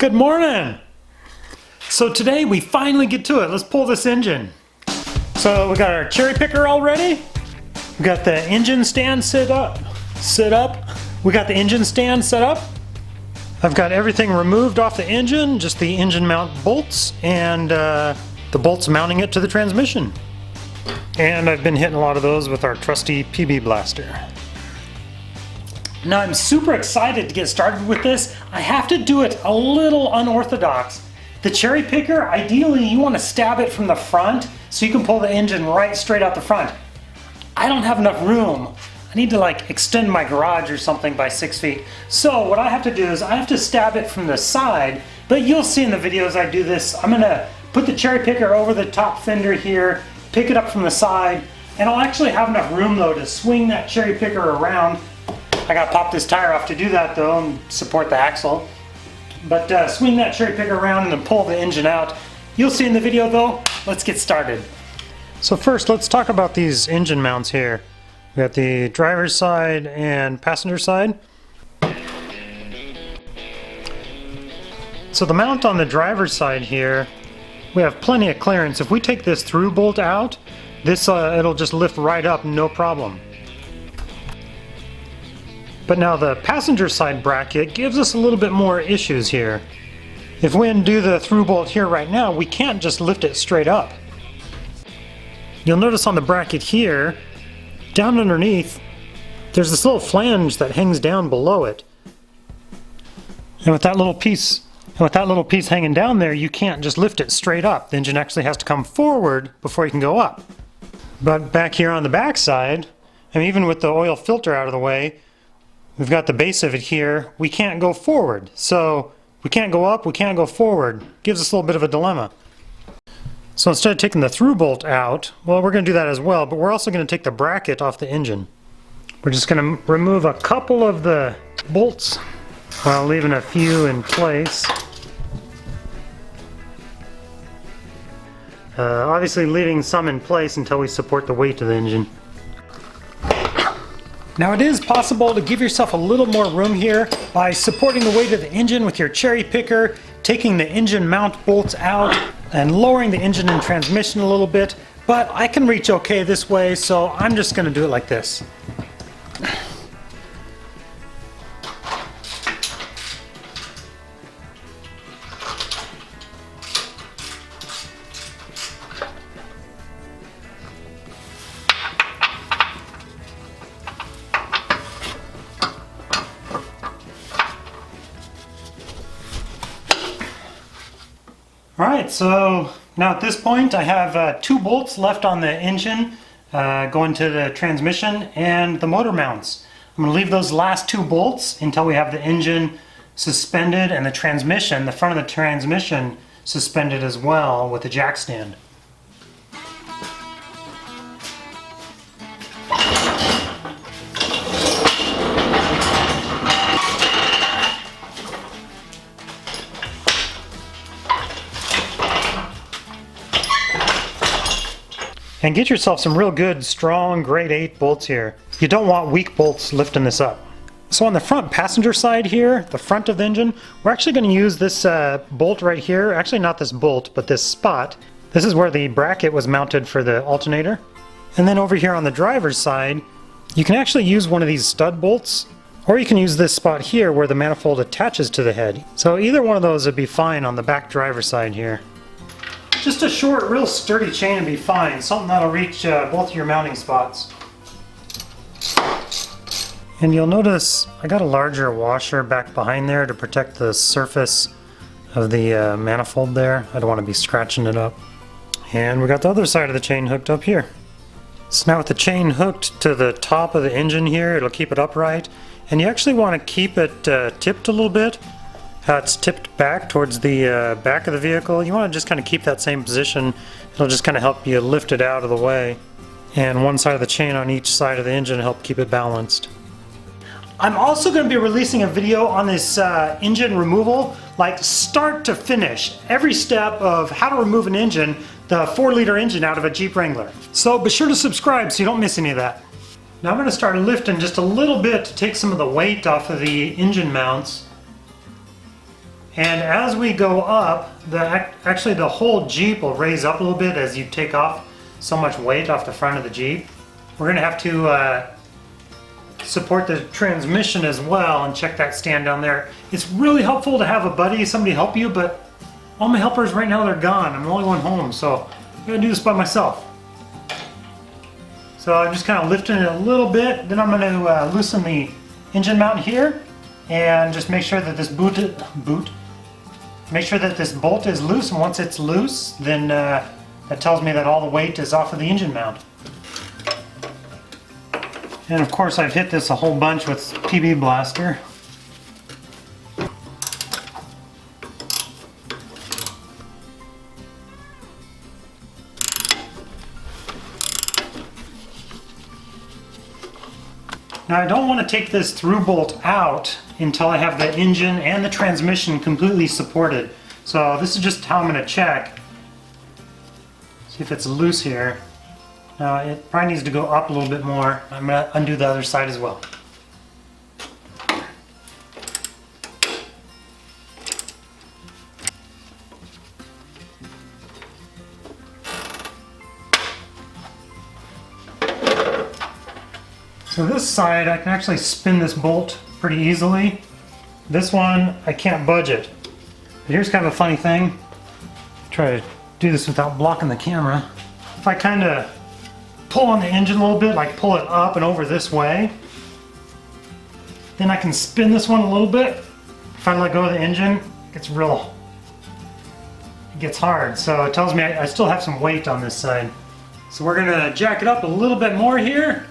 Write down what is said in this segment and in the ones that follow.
Good morning! So today we finally get to it. Let's pull this engine. So we got our cherry picker all ready. We got the engine stand set up. We got the engine stand set up. I've got everything removed off the engine, just the engine mount bolts and the bolts mounting it to the transmission. And I've been hitting a lot of those with our trusty PB blaster. Now I'm super excited to get started with this. I have to do it a little unorthodox. The cherry picker, ideally you want to stab it from the front so you can pull the engine right straight out the front. I don't have enough room. I need to like extend my garage or something by 6 feet. So what I have to do is I have to stab it from the side, but you'll see in the videos I do this. I'm gonna put the cherry picker over the top fender here, pick it up from the side, and I'll actually have enough room though to swing that cherry picker around. I gotta pop this tire off to do that though and support the axle. But swing that cherry picker around and then pull the engine out. You'll see in the video though. Let's get started. So first let's talk about these engine mounts here. We got the driver's side and passenger side. So the mount on the driver's side here, we have plenty of clearance. If we take this through bolt out, this it'll just lift right up, no problem. But now the passenger side bracket gives us a little bit more issues here. If we undo the through bolt here right now, we can't just lift it straight up. You'll notice on the bracket here, down underneath, there's this little flange that hangs down below it. And with that little piece hanging down there, you can't just lift it straight up. The engine actually has to come forward before you can go up. But back here on the back side, and even with the oil filter out of the way, we've got the base of it here. We can't go forward. So we can't go up, we can't go forward. Gives us a little bit of a dilemma. So instead of taking the through bolt out, well, we're going to do that as well, but we're also going to take the bracket off the engine. We're just going to remove a couple of the bolts while leaving a few in place. Obviously leaving some in place until we support the weight of the engine. Now it is possible to give yourself a little more room here by supporting the weight of the engine with your cherry picker, taking the engine mount bolts out, and lowering the engine and transmission a little bit, but I can reach okay this way, so I'm just going to do it like this. Alright, so now at this point I have 2 bolts left on the engine going to the transmission and the motor mounts. I'm going to leave those last 2 bolts until we have the engine suspended and the transmission, the front of the transmission, suspended as well with the jack stand. And get yourself some real good, strong, grade 8 bolts here. You don't want weak bolts lifting this up. So on the front passenger side here, the front of the engine, we're actually going to use this bolt right here. Actually not this bolt, but this spot. This is where the bracket was mounted for the alternator. And then over here on the driver's side, you can actually use one of these stud bolts, or you can use this spot here where the manifold attaches to the head. So either one of those would be fine on the back driver's side here. Just a short, real sturdy chain would be fine. Something that'll reach both of your mounting spots. And you'll notice I got a larger washer back behind there to protect the surface of the manifold there. I don't want to be scratching it up. And we got the other side of the chain hooked up here. So now with the chain hooked to the top of the engine here, it'll keep it upright. And you actually want to keep it tipped a little bit. How it's tipped back towards the back of the vehicle. You want to just kind of keep that same position. It'll just kind of help you lift it out of the way. And one side of the chain on each side of the engine to help keep it balanced. I'm also going to be releasing a video on this engine removal, like start to finish. Every step of how to remove an engine, the 4-liter engine out of a Jeep Wrangler. So be sure to subscribe so you don't miss any of that. Now I'm going to start lifting just a little bit to take some of the weight off of the engine mounts. And as we go up, actually the whole Jeep will raise up a little bit as you take off so much weight off the front of the Jeep. We're going to have to support the transmission as well and check that stand down there. It's really helpful to have a buddy, somebody help you, but all my helpers right now, they're gone. I'm the only one home, so I'm going to do this by myself. So I'm just kind of lifting it a little bit, then I'm going to loosen the engine mount here and just make sure that this make sure that this bolt is loose, and once it's loose, then that tells me that all the weight is off of the engine mount. And of course I've hit this a whole bunch with PB Blaster. Now I don't want to take this through bolt out until I have the engine and the transmission completely supported. So this is just how I'm going to check. See if it's loose here. Now it probably needs to go up a little bit more. I'm going to undo the other side as well. So this side, I can actually spin this bolt pretty easily. This one, I can't budge it. But here's kind of a funny thing. Try to do this without blocking the camera. If I kind of pull on the engine a little bit, like pull it up and over this way, then I can spin this one a little bit. If I let go of the engine, it gets hard. So it tells me I still have some weight on this side. So we're gonna jack it up a little bit more here.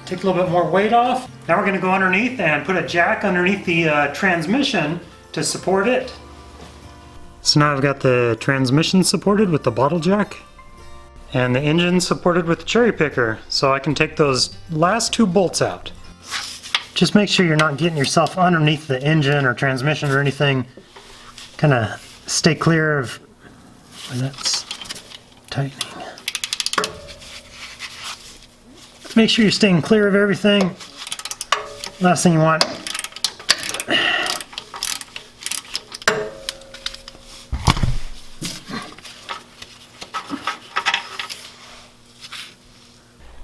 Take a little bit more weight off. Now we're going to go underneath and put a jack underneath the transmission to support it. So now I've got the transmission supported with the bottle jack and the engine supported with the cherry picker, so I can take those last two bolts out. Just make sure you're not getting yourself underneath the engine or transmission or anything. Kind of stay clear of where that's tightening. Make sure you're staying clear of everything. Last thing you want.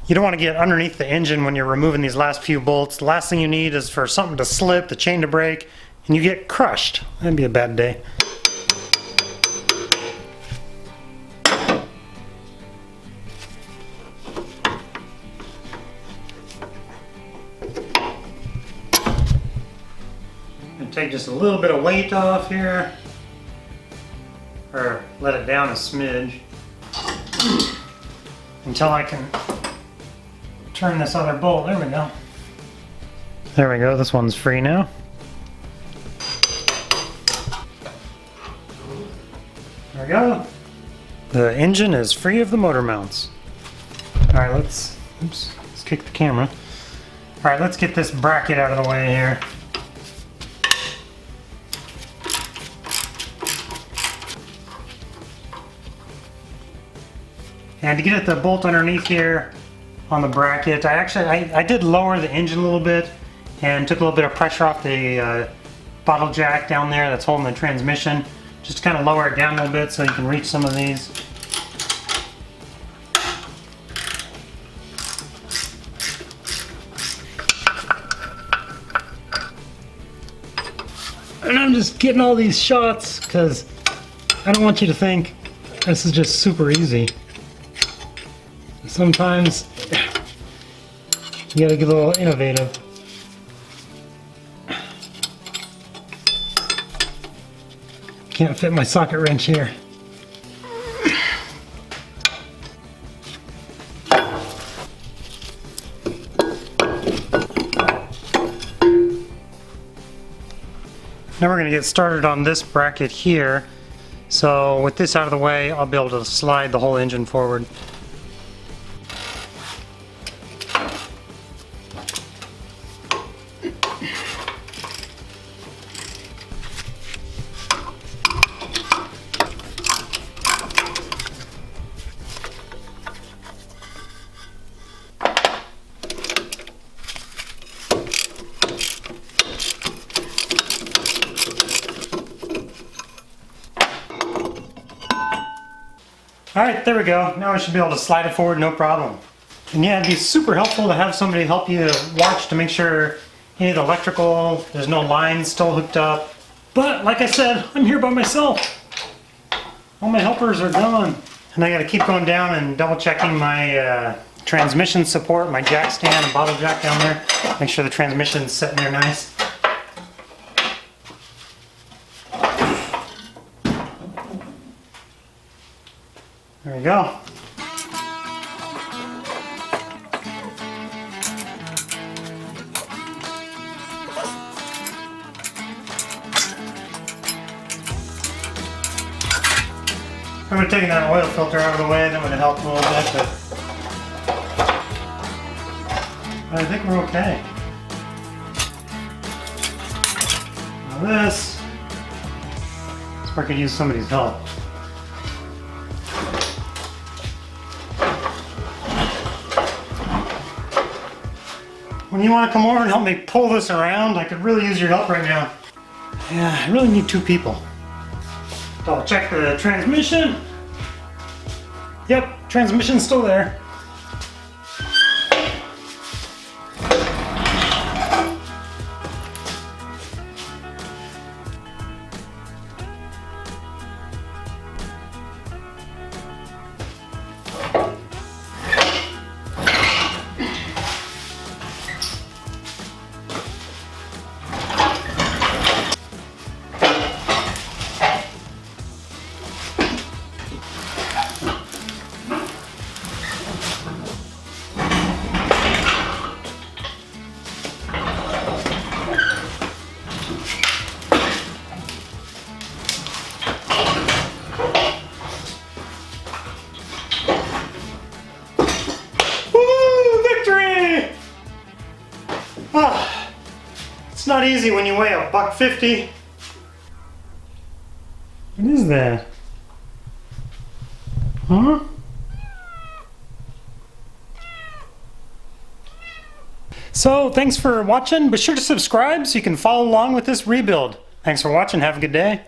You don't want to get underneath the engine when you're removing these last few bolts. The last thing you need is for something to slip, the chain to break, and you get crushed. That'd be a bad day. Take just a little bit of weight off here, or let it down a smidge until I can turn this other bolt. There we go. There we go, this one's free now. There we go. The engine is free of the motor mounts. Alright, let's kick the camera. Alright, let's get this bracket out of the way here. And to get at the bolt underneath here on the bracket, I did lower the engine a little bit and took a little bit of pressure off the bottle jack down there that's holding the transmission. Just to kind of lower it down a little bit so you can reach some of these. And I'm just getting all these shots because I don't want you to think this is just super easy. Sometimes you gotta get a little innovative. Can't fit my socket wrench here. Now we're going to get started on this bracket here. So with this out of the way, I'll be able to slide the whole engine forward. Alright, there we go. Now I should be able to slide it forward, no problem. And yeah, it'd be super helpful to have somebody help you watch to make sure any of the electrical, there's no lines still hooked up. But like I said, I'm here by myself. All my helpers are gone. And I gotta keep going down and double checking my transmission support, my jack stand and bottle jack down there. Make sure the transmission's sitting there nice. There we go. I would have taken that oil filter out of the way, that would have helped a little bit, but I think we're okay. Now this is where I could use somebody's help. When you want to come over and help me pull this around, I could really use your help right now. Yeah, I really need two people. Double check the transmission. Yep, transmission's still there. It's not easy when you weigh $1.50. What is that? Huh? So, thanks for watching. Be sure to subscribe so you can follow along with this rebuild. Thanks for watching. Have a good day.